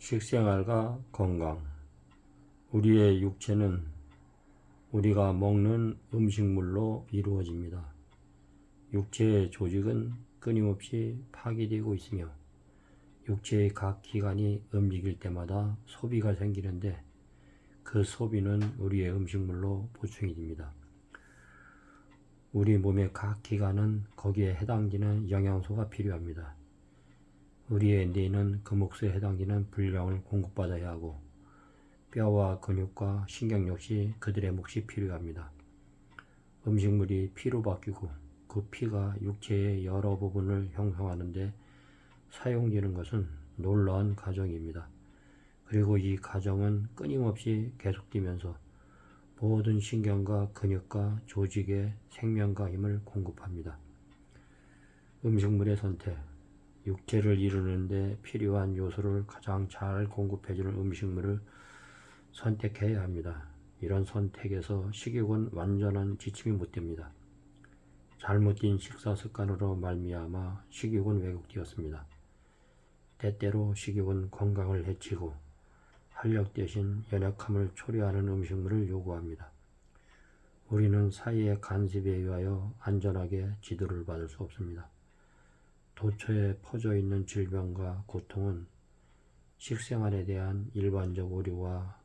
식생활과 건강. 우리의 육체는 우리가 먹는 음식물로 이루어집니다. 육체의 조직은 끊임없이 파괴되고 있으며 육체의 각 기관이 움직일 때마다 소비가 생기는데 그 소비는 우리의 음식물로 보충이 됩니다. 우리 몸의 각 기관은 거기에 해당되는 영양소가 필요합니다. 우리의 뇌는 그 몫에 해당되는 분량을 공급받아야 하고 뼈와 근육과 신경 역시 그들의 몫이 필요합니다. 음식물이 피로 바뀌고 그 피가 육체의 여러 부분을 형성하는데 사용되는 것은 놀라운 과정입니다. 그리고 이 과정은 끊임없이 계속되면서 모든 신경과 근육과 조직에 생명과 힘을 공급합니다. 음식물의 선택. 육체를 이루는데 필요한 요소를 가장 잘 공급해주는 음식물을 선택해야 합니다. 이런 선택에서 식욕은 완전한 지침이 못됩니다. 잘못된 식사 습관으로 말미암아 식욕은 왜곡되었습니다. 때때로 식욕은 건강을 해치고 활력 대신 연약함을 초래하는 음식물을 요구합니다. 우리는 사회의 간섭에 의하여 안전하게 지도를 받을 수 없습니다. 도처에 퍼져 있는 질병과 고통은 식생활에 대한 일반적 오류와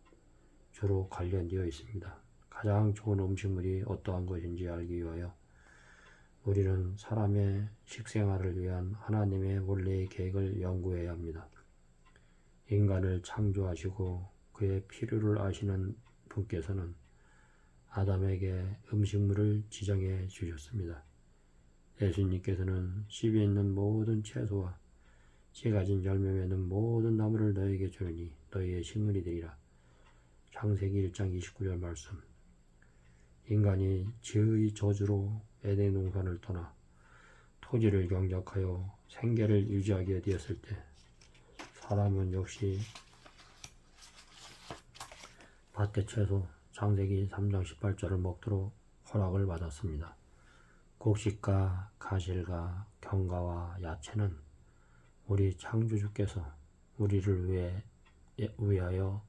주로 관련되어 있습니다. 가장 좋은 음식물이 어떠한 것인지 알기 위하여 우리는 사람의 식생활을 위한 하나님의 원래의 계획을 연구해야 합니다. 인간을 창조하시고 그의 필요를 아시는 분께서는 아담에게 음식물을 지정해 주셨습니다. 예수님께서는 집에 있는 모든 채소와 씨 가진 열매 맺는 모든 나무를 너에게 주느니 너희의 식물이 되리라. 창세기 1장 29절 말씀. 인간이 죄의 저주로 에덴 동산을 떠나 토지를 경작하여 생계를 유지하게 되었을 때 사람은 역시 밭의 채소 창세기 3장 18절을 먹도록 허락을 받았습니다. 곡식과 가실과 견과와 야채는 우리 창조주께서 우리를 위하여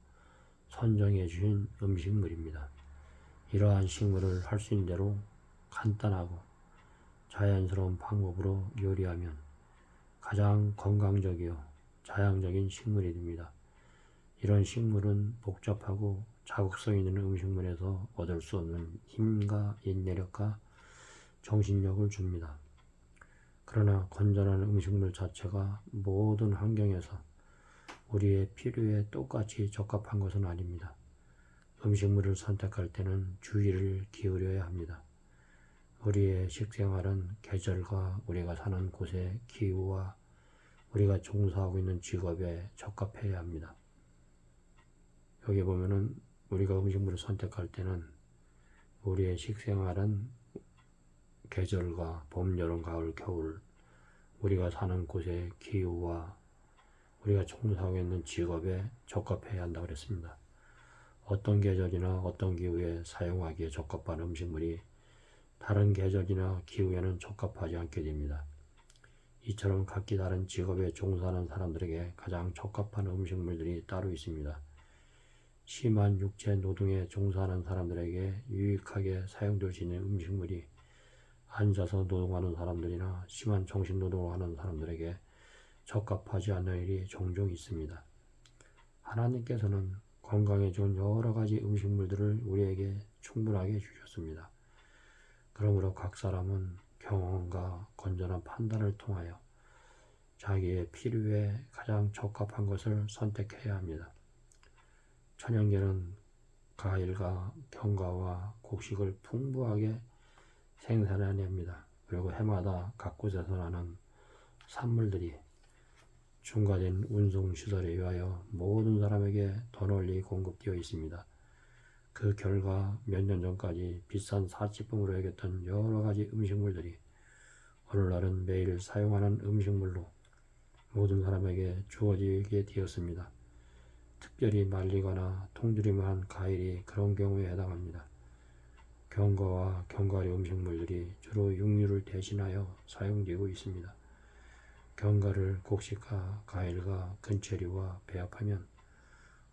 선정해 주신 음식물입니다. 이러한 식물을 할 수 있는 대로 간단하고 자연스러운 방법으로 요리하면 가장 건강적이요 자양적인 식물이 됩니다. 이런 식물은 복잡하고 자극성 있는 음식물에서 얻을 수 없는 힘과 인내력과 정신력을 줍니다. 그러나 건전한 음식물 자체가 모든 환경에서 우리의 필요에 똑같이 적합한 것은 아닙니다. 음식물을 선택할 때는 주의를 기울여야 합니다. 우리의 식생활은 계절과 우리가 사는 곳의 기후와 우리가 종사하고 있는 직업에 적합해야 합니다. 여기 보면은 우리가 음식물을 선택할 때는 우리의 식생활은 계절과 봄, 여름, 가을, 겨울 우리가 사는 곳의 기후와 우리가 종사하고 있는 직업에 적합해야 한다고 그랬습니다. 어떤 계절이나 어떤 기후에 사용하기에 적합한 음식물이 다른 계절이나 기후에는 적합하지 않게 됩니다. 이처럼 각기 다른 직업에 종사하는 사람들에게 가장 적합한 음식물들이 따로 있습니다. 심한 육체 노동에 종사하는 사람들에게 유익하게 사용될 수 있는 음식물이 앉아서 노동하는 사람들이나 심한 정신 노동을 하는 사람들에게 적합하지 않는 일이 종종 있습니다. 하나님께서는 건강에 좋은 여러 가지 음식물들을 우리에게 충분하게 주셨습니다. 그러므로 각 사람은 경험과 건전한 판단을 통하여 자기의 필요에 가장 적합한 것을 선택해야 합니다. 천연계는 과일과 견과와 곡식을 풍부하게 생산해냅니다. 그리고 해마다 각 곳에서 나는 산물들이 중과된 운송시설에 의하여 모든 사람에게 더 널리 공급되어 있습니다. 그 결과 몇 년 전까지 비싼 사치품으로 여겼던 여러 가지 음식물들이 오늘날은 매일 사용하는 음식물로 모든 사람에게 주어지게 되었습니다. 특별히 말리거나 통조림한 과일이 그런 경우에 해당합니다. 견과와 견과류 음식물들이 주로 육류를 대신하여 사용되고 있습니다. 견과를 곡식과 과일과 근체류와 배합하면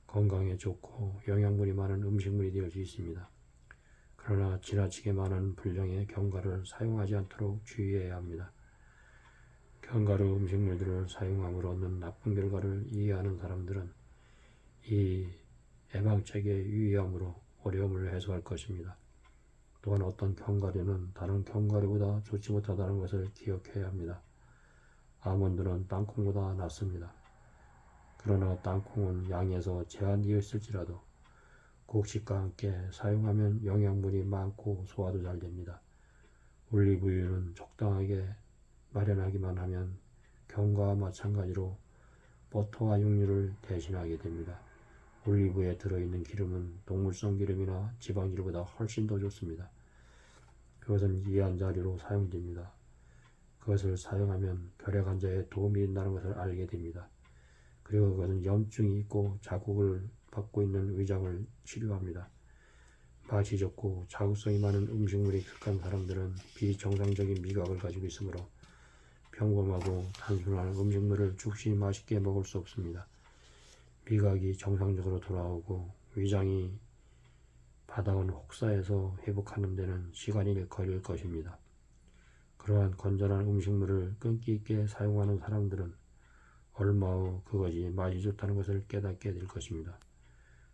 건강에 좋고 영양분이 많은 음식물이 되어 수 있습니다. 그러나 지나치게 많은 분량의 견과를 사용하지 않도록 주의해야 합니다. 견과류 음식물들을 사용함으로 얻는 나쁜 결과를 이해하는 사람들은 이 예방책의 유의함으로 어려움을 해소할 것입니다. 또한 어떤 견과류는 다른 견과류보다 좋지 못하다는 것을 기억해야 합니다. 아몬드는 땅콩보다 낫습니다. 그러나 땅콩은 양에서 제한되어 있을지라도 곡식과 함께 사용하면 영양분이 많고 소화도 잘 됩니다. 올리브유는 적당하게 마련하기만 하면 견과와 마찬가지로 버터와 육류를 대신하게 됩니다. 올리브유에 들어있는 기름은 동물성 기름이나 지방질보다 훨씬 더 좋습니다. 그것은 이한자료로 사용됩니다. 그것을 사용하면 혈액 환자에 도움이 된다는 것을 알게 됩니다. 그리고 그것은 염증이 있고 자국을 받고 있는 위장을 치료합니다. 맛이 좋고 자극성이 많은 음식물에 익숙한 사람들은 비정상적인 미각을 가지고 있으므로 평범하고 단순한 음식물을 즉시 맛있게 먹을 수 없습니다. 미각이 정상적으로 돌아오고 위장이 받아온 혹사에서 회복하는 데는 시간이 걸릴 것입니다. 그러한 건전한 음식물을 끈기 있게 사용하는 사람들은 얼마 후 그것이 맛이 좋다는 것을 깨닫게 될 것입니다.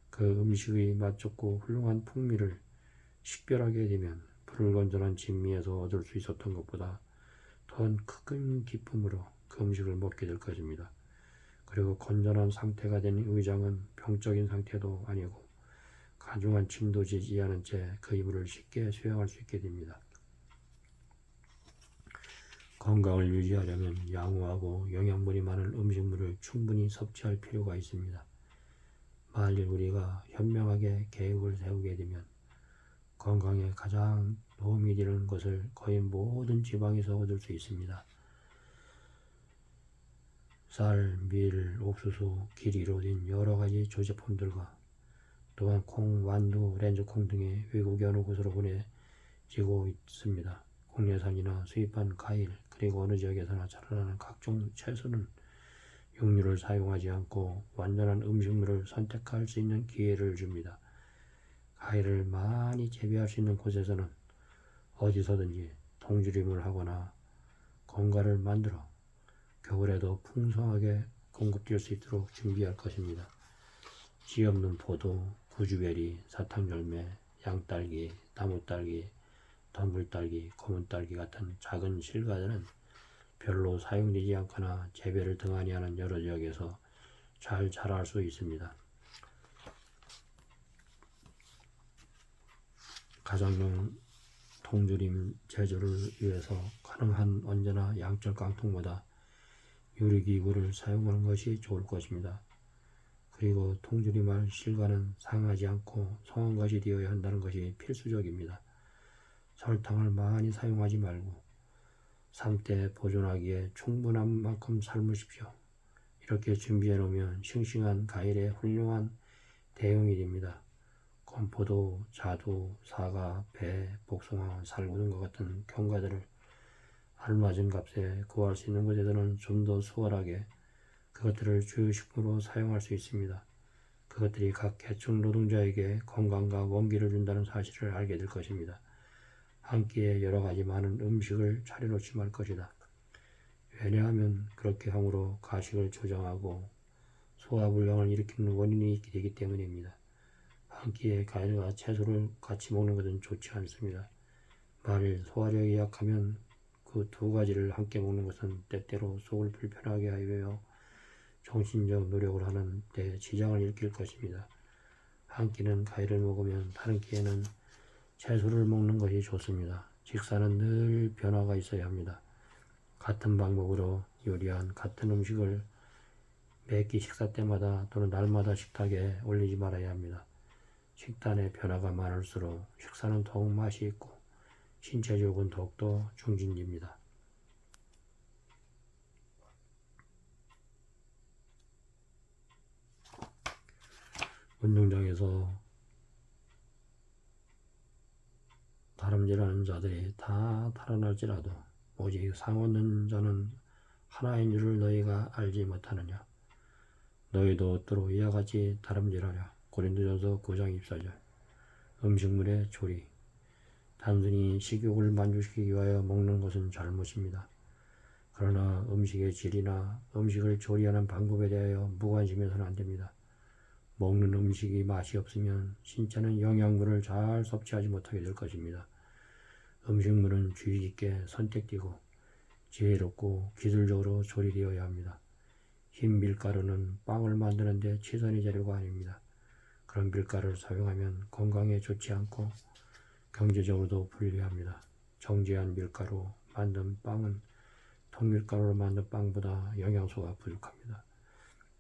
그 음식의 맛 좋고 훌륭한 풍미를 식별하게 되면 불건전한 진미에서 얻을 수 있었던 것보다 더 큰 기쁨으로 그 음식을 먹게 될 것입니다. 그리고 건전한 상태가 된 위장은 병적인 상태도 아니고 가중한 침도 지지 않은 채 그 이물을 쉽게 수용할 수 있게 됩니다. 건강을 유지하려면 양호하고 영양분이 많은 음식물을 충분히 섭취할 필요가 있습니다. 만일 우리가 현명하게 계획을 세우게 되면 건강에 가장 도움이 되는 것을 거의 모든 지방에서 얻을 수 있습니다. 쌀, 밀, 옥수수, 기리로 된 여러 가지 조제품들과 또한 콩, 완두, 렌즈콩 등의 외국의 어느 곳으로 보내지고 있습니다. 국내산이나 수입한 과일, 그리고 어느 지역에서나 자라나는 각종 채소는 육류를 사용하지 않고 완전한 음식물을 선택할 수 있는 기회를 줍니다. 과일을 많이 재배할 수 있는 곳에서는 어디서든지 통조림을 하거나 건과를 만들어 겨울에도 풍성하게 공급될 수 있도록 준비할 것입니다. 씨 없는 포도, 구주베리, 사탕열매, 양딸기, 나무딸기, 덩굴딸기, 검은딸기 같은 작은 실과들은 별로 사용되지 않거나 재배를 등한히 하는 여러 지역에서 잘 자랄 수 있습니다. 가정용 통조림 제조를 위해서 가능한 언제나 양철 깡통보다 유리기구를 사용하는 것이 좋을 것입니다. 그리고 통조림할 실과는 상하지 않고 성한 것이 되어야 한다는 것이 필수적입니다. 설탕을 많이 사용하지 말고 삶때 보존하기에 충분한 만큼 삶으십시오. 이렇게 준비해 놓으면 싱싱한 과일의 훌륭한 대용이 됩니다. 건포도, 자두, 사과, 배, 복숭아, 살구 등과 같은 견과들을 알맞은 값에 구할 수 있는 곳에서는 좀 더 수월하게 그것들을 주요 식품으로 사용할 수 있습니다. 그것들이 각 계층 노동자에게 건강과 원기를 준다는 사실을 알게 될 것입니다. 한 끼에 여러 가지 많은 음식을 차려놓지 말 것이다. 왜냐하면 그렇게 함으로 가식을 조장하고 소화불량을 일으키는 원인이 되기 때문입니다. 한 끼에 과일과 채소를 같이 먹는 것은 좋지 않습니다. 만일 소화력이 약하면 그 두 가지를 함께 먹는 것은 때때로 속을 불편하게 하여 정신적 노력을 하는 데 지장을 일으킬 것입니다. 한 끼는 과일을 먹으면 다른 끼에는 채소를 먹는 것이 좋습니다. 식사는 늘 변화가 있어야 합니다. 같은 방법으로 요리한 같은 음식을 매끼 식사 때마다 또는 날마다 식탁에 올리지 말아야 합니다. 식단의 변화가 많을수록 식사는 더욱 맛이 있고 신체적은 더욱더 중진됩니다. 운동장에서 다름질하는 자들이 다 달아날지라도 오직 상 얻는 자는 하나인 줄을 너희가 알지 못하느냐. 너희도 또로 이와 같이 다름질하랴. 고린도전서 9장 24절. 음식물의 조리. 단순히 식욕을 만족시키기 위하여 먹는 것은 잘못입니다. 그러나 음식의 질이나 음식을 조리하는 방법에 대하여 무관심해서는 안 됩니다. 먹는 음식이 맛이 없으면 신체는 영양분을 잘 섭취하지 못하게 될 것입니다. 음식물은 주의 깊게 선택되고 지혜롭고 기술적으로 조리되어야 합니다. 흰 밀가루는 빵을 만드는 데 최선의 재료가 아닙니다. 그런 밀가루를 사용하면 건강에 좋지 않고 경제적으로도 불리합니다. 정제한 밀가루 만든 빵은 통밀가루로 만든 빵보다 영양소가 부족합니다.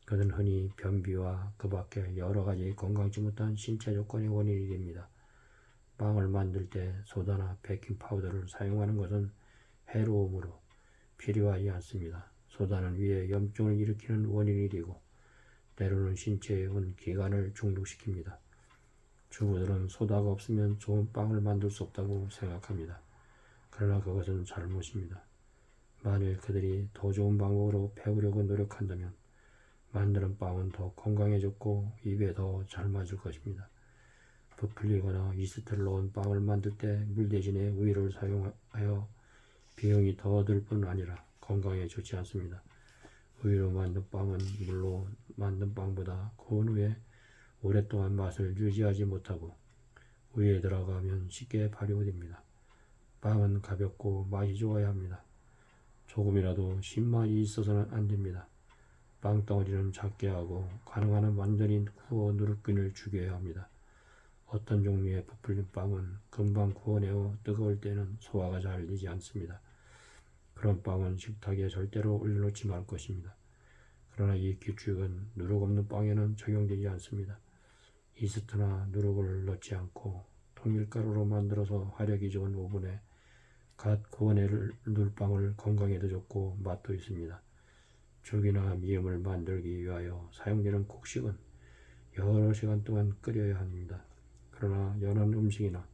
그것은 흔히 변비와 그 밖에 여러 가지 건강치 못한 신체 조건의 원인이 됩니다. 빵을 만들 때 소다나 베이킹 파우더를 사용하는 것은 해로움으로 필요하지 않습니다. 소다는 위에 염증을 일으키는 원인이 되고 때로는 신체에 온 기관을 중독시킵니다. 주부들은 소다가 없으면 좋은 빵을 만들 수 없다고 생각합니다. 그러나 그것은 잘못입니다. 만일 그들이 더 좋은 방법으로 배우려고 노력한다면 만드는 빵은 더 건강해졌고 입에 더 잘 맞을 것입니다. 부풀리거나 이스트를 넣은 빵을 만들 때 물 대신에 우유를 사용하여 비용이 더 들 뿐 아니라 건강에 좋지 않습니다. 우유로 만든 빵은 물로 만든 빵보다 구운 후에 오랫동안 맛을 유지하지 못하고 우유에 들어가면 쉽게 발효됩니다. 빵은 가볍고 맛이 좋아야 합니다. 조금이라도 신맛이 있어서는 안 됩니다. 빵덩어리는 작게 하고 가능한 한 완전히 구워 누르끈을 죽여야 합니다. 어떤 종류의 부풀린 빵은 금방 구워내어 뜨거울 때는 소화가 잘 되지 않습니다. 그런 빵은 식탁에 절대로 올려놓지 말 것입니다. 그러나 이 규칙은 누룩 없는 빵에는 적용되지 않습니다. 이스트나 누룩을 넣지 않고 통밀가루로 만들어서 화력이 좋은 오븐에 갓 구워낼 눌빵을 건강에도 좋고 맛도 있습니다. 죽이나 미음을 만들기 위하여 사용되는 곡식은 여러 시간 동안 끓여야 합니다. 그러나 연한 음식이나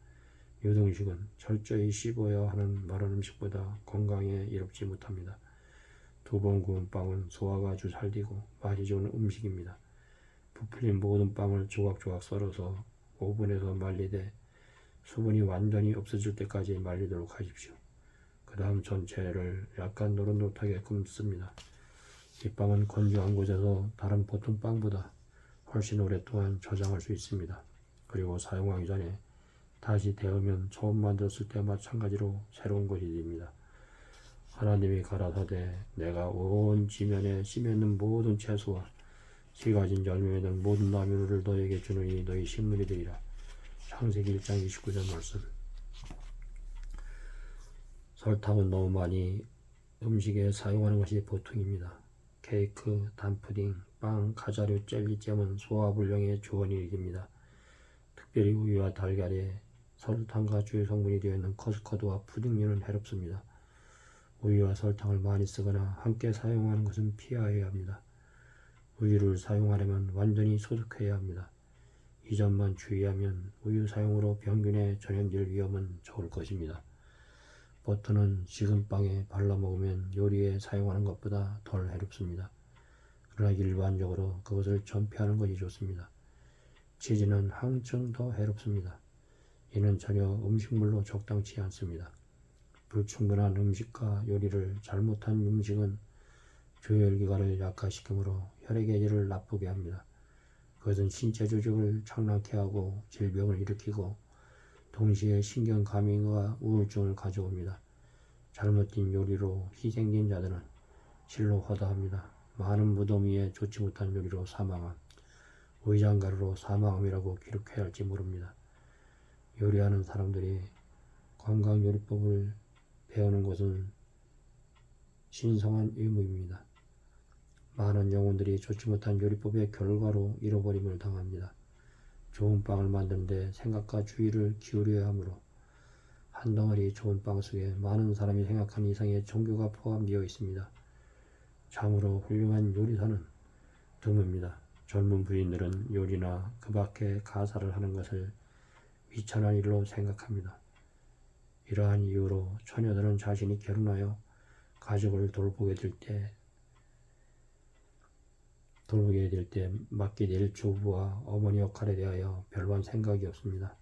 유등식은 철저히 씹어야 하는 마른 음식보다 건강에 이롭지 못합니다. 2번 구운 빵은 소화가 아주 잘 되고 맛이 좋은 음식입니다. 부풀린 모든 빵을 조각조각 썰어서 오븐에서 말리되 수분이 완전히 없어질 때까지 말리도록 하십시오. 그 다음 전체를 약간 노릇노릇하게 굽습니다. 이 빵은 건조한 곳에서 다른 보통 빵보다 훨씬 오랫동안 저장할 수 있습니다. 그리고 사용하기 전에 다시 데우면 처음 만들었을 때와 마찬가지로 새로운 것이 됩니다. 하나님이 가라사대 내가 온 지면에 심있는 모든 채소와 씨 가진 열매에 든 모든 나무를 너에게 주느니 너희 식물이 되리라. 창세기 1장 29절 말씀. 설탕은 너무 많이 음식에 사용하는 것이 보통입니다. 케이크, 단푸딩, 빵, 과자류, 젤리잼은 소화불량의 주원이 됩니다. 특별히 우유와 달걀에 설탕과 주요 성분이 되어 있는 커스터드와 푸딩류는 해롭습니다. 우유와 설탕을 많이 쓰거나 함께 사용하는 것은 피해야 합니다. 우유를 사용하려면 완전히 소독해야 합니다. 이 점만 주의하면 우유 사용으로 병균에 전염될 위험은 적을 것입니다. 버터는 식은 빵에 발라 먹으면 요리에 사용하는 것보다 덜 해롭습니다. 그러나 일반적으로 그것을 전폐하는 것이 좋습니다. 치즈는 한층 더 해롭습니다. 이는 전혀 음식물로 적당치 않습니다. 불충분한 음식과 요리를 잘못한 음식은 조혈기관을 약화시키므로 혈액의 질을 나쁘게 합니다. 그것은 신체 조직을 창나게 하고 질병을 일으키고 동시에 신경감염과 우울증을 가져옵니다. 잘못된 요리로 희생된 자들은 실로 허다합니다. 많은 무덤 위에 좋지 못한 요리로 사망함, 의장가루로 사망함이라고 기록해야 할지 모릅니다. 요리하는 사람들이 건강요리법을 배우는 것은 신성한 의무입니다. 많은 영혼들이 좋지 못한 요리법의 결과로 잃어버림을 당합니다. 좋은 빵을 만드는데 생각과 주의를 기울여야 하므로 한 덩어리 좋은 빵 속에 많은 사람이 생각한 이상의 종교가 포함되어 있습니다. 참으로 훌륭한 요리사는 드뭅니다. 젊은 부인들은 요리나 그 밖에 가사를 하는 것을 위천한 일로 생각합니다. 이러한 이유로 처녀들은 자신이 결혼하여 가족을 돌보게 될 때 맡게 될 조부와 어머니 역할에 대하여 별반 생각이 없습니다.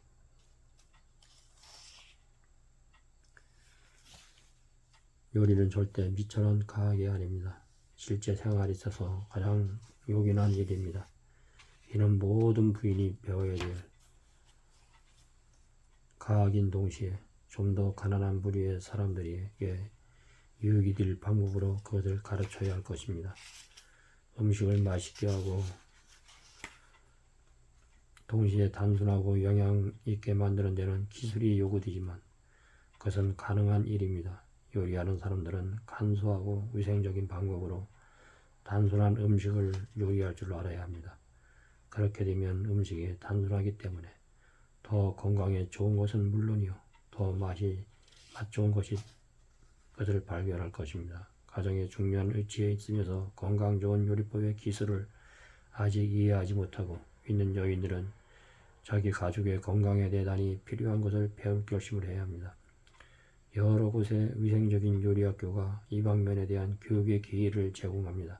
요리는 절대 미천한 과학이 아닙니다. 실제 생활에 있어서 가장 요긴한 일입니다. 이는 모든 부인이 배워야 될 과학인 동시에 좀 더 가난한 부류의 사람들에게 유익이 될 방법으로 그것을 가르쳐야 할 것입니다. 음식을 맛있게 하고 동시에 단순하고 영양 있게 만드는 데는 기술이 요구되지만 그것은 가능한 일입니다. 요리하는 사람들은 간소하고 위생적인 방법으로 단순한 음식을 요리할 줄 알아야 합니다. 그렇게 되면 음식이 단순하기 때문에 더 건강에 좋은 것은 물론이요, 더 맛 좋은 것을 발견할 것입니다. 가정의 중요한 위치에 있으면서 건강 좋은 요리법의 기술을 아직 이해하지 못하고 있는 여인들은 자기 가족의 건강에 대단히 필요한 것을 배울 결심을 해야 합니다. 여러 곳의 위생적인 요리학교가 이 방면에 대한 교육의 기회를 제공합니다.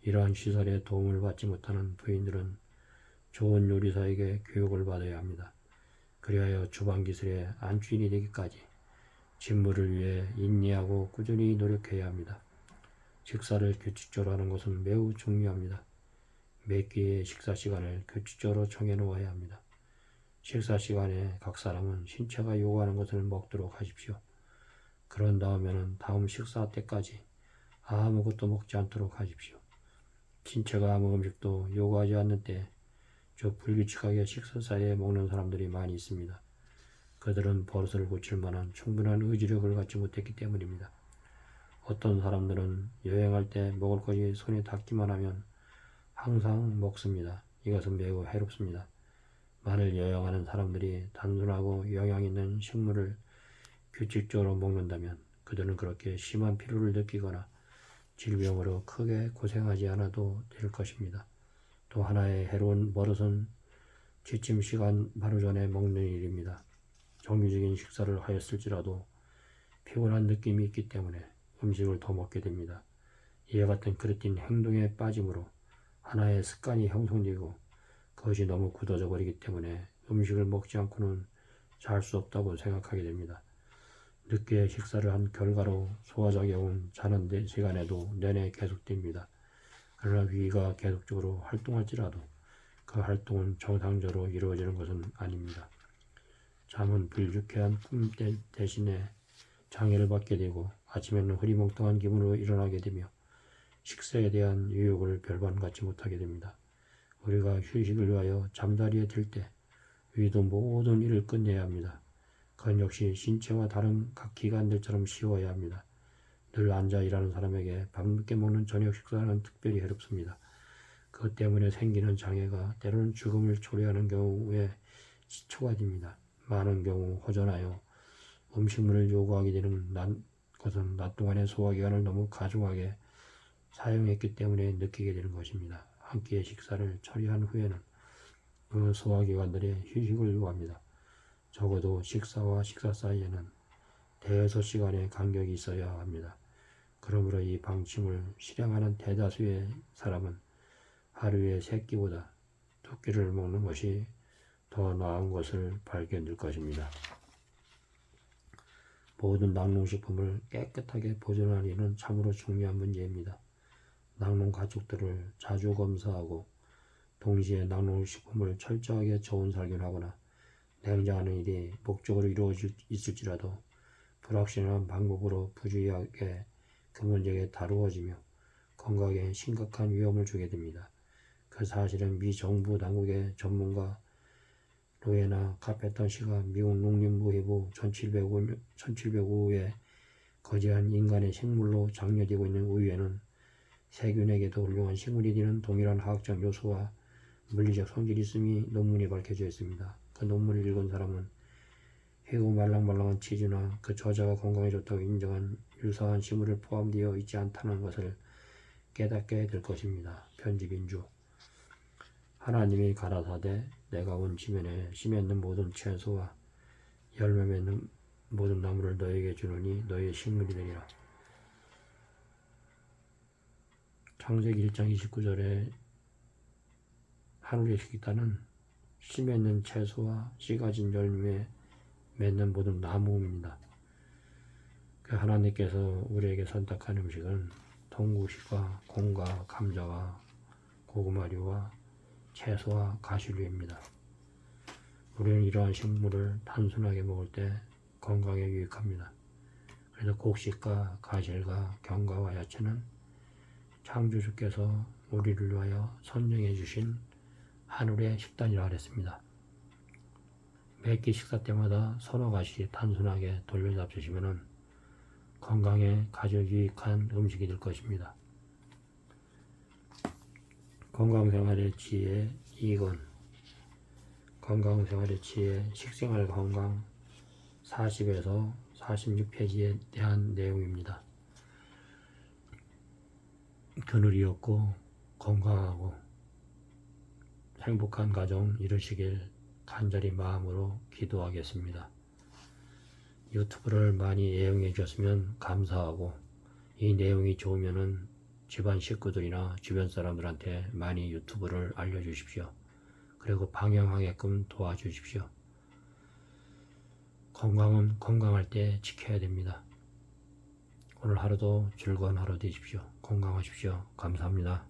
이러한 시설에 도움을 받지 못하는 부인들은 좋은 요리사에게 교육을 받아야 합니다. 그리하여 주방기술의 안주인이 되기까지 직무를 위해 인내하고 꾸준히 노력해야 합니다. 식사를 규칙적으로 하는 것은 매우 중요합니다. 몇 끼의 식사 시간을 규칙적으로 정해놓아야 합니다. 식사 시간에 각 사람은 신체가 요구하는 것을 먹도록 하십시오. 그런 다음에는 다음 식사 때까지 아무것도 먹지 않도록 하십시오. 신체가 아무 음식도 요구하지 않는 때 불규칙하게 식사 사이에 먹는 사람들이 많이 있습니다. 그들은 버릇을 고칠 만한 충분한 의지력을 갖지 못했기 때문입니다. 어떤 사람들은 여행할 때 먹을 것이 손에 닿기만 하면 항상 먹습니다. 이것은 매우 해롭습니다. 만일 여행하는 사람들이 단순하고 영양 있는 식물을 규칙적으로 먹는다면 그들은 그렇게 심한 피로를 느끼거나 질병으로 크게 고생하지 않아도 될 것입니다. 또 하나의 해로운 버릇은 취침 시간 바로 전에 먹는 일입니다. 정규적인 식사를 하였을지라도 피곤한 느낌이 있기 때문에 음식을 더 먹게 됩니다. 이와 같은 그릇된 행동에 빠짐으로 하나의 습관이 형성되고 그것이 너무 굳어져 버리기 때문에 음식을 먹지 않고는 잘 수 없다고 생각하게 됩니다. 늦게 식사를 한 결과로 소화작용은 자는 시간에도 내내 계속됩니다. 그러나 위가 계속적으로 활동할지라도 그 활동은 정상적으로 이루어지는 것은 아닙니다. 잠은 불유쾌한 꿈 대신에 장애를 받게 되고 아침에는 흐리멍텅한 기분으로 일어나게 되며 식사에 대한 유혹을 별반 갖지 못하게 됩니다. 우리가 휴식을 위하여 잠자리에 들 때 위도 모든 일을 끝내야 합니다. 그건 역시 신체와 다른 각 기관들처럼 쉬워야 합니다. 늘 앉아 일하는 사람에게 밤늦게 먹는 저녁 식사는 특별히 해롭습니다. 그것 때문에 생기는 장애가 때로는 죽음을 초래하는 경우에 시초가 됩니다. 많은 경우 허전하여 음식물을 요구하게 되는 것은 낮 동안의 소화기관을 너무 가중하게 사용했기 때문에 느끼게 되는 것입니다. 한 끼의 식사를 처리한 후에는 그 소화기관들의 휴식을 요구합니다. 적어도 식사와 식사 사이에는 대여섯 시간의 간격이 있어야 합니다. 그러므로 이 방침을 실행하는 대다수의 사람은 하루에 3끼보다 2끼를 먹는 것이 더 나은 것을 발견될 것입니다. 모든 낙농식품을 깨끗하게 보존하는 일은 참으로 중요한 문제입니다. 낙농 가축들을 자주 검사하고 동시에 낙농식품을 철저하게 저온 살균하거나 냉장하는 일이 목적으로 이루어질 있을지라도 불확실한 방법으로 부주의하게 그 문제에 다루어지며 건강에 심각한 위험을 주게 됩니다. 그 사실은 미 정부 당국의 전문가 로에나 카페턴 씨가 미국 농림부 해부 1705에 거대한 인간의 식물로 장려되고 있는 우유에는 세균에게도 훌륭한 식물이 되는 동일한 화학적 요소와 물리적 성질이 있음이 논문에 밝혀져 있습니다. 그 논문을 읽은 사람은 해고 말랑말랑한 치즈나 그 저자가 건강에 좋다고 인정한 유사한 식물을 포함되어 있지 않다는 것을 깨닫게 될 것입니다. 편집인주 하나님이 가라사대 내가 온 지면에 씨 맺는 모든 채소와 열매 맺는 모든 나무를 너에게 주노니 너의 식물이 되리라. 창세기 1장 29절에 하늘의 식단은 씨 맺는 채소와 씨 가진 열매 맺는 모든 나무입니다. 그 하나님께서 우리에게 선택한 음식은 동구식과 콩과 감자와 고구마류와 채소와 가시류입니다. 우리는 이러한 식물을 단순하게 먹을 때 건강에 유익합니다. 그래서 곡식과 가실과 견과와 야채는 창조주께서 우리를 위하여 선정해 주신 하늘의 식단이라 하랬습니다. 매 끼 식사 때마다 서너 가지 단순하게 돌려잡수시면 건강에 가장 유익한 음식이 될 것입니다. 건강생활의 지혜 2권 건강생활의 지혜 식생활 건강 40에서 46페이지에 대한 내용입니다. 그늘이 없고 건강하고 행복한 가정 이루시길 간절히 마음으로 기도하겠습니다. 유튜브를 많이 애용해 주셨으면 감사하고 이 내용이 좋으면은 집안 식구들이나 주변 사람들한테 많이 유튜브를 알려주십시오. 그리고 방영하게끔 도와주십시오. 건강은 건강할 때 지켜야 됩니다. 오늘 하루도 즐거운 하루 되십시오. 건강하십시오. 감사합니다.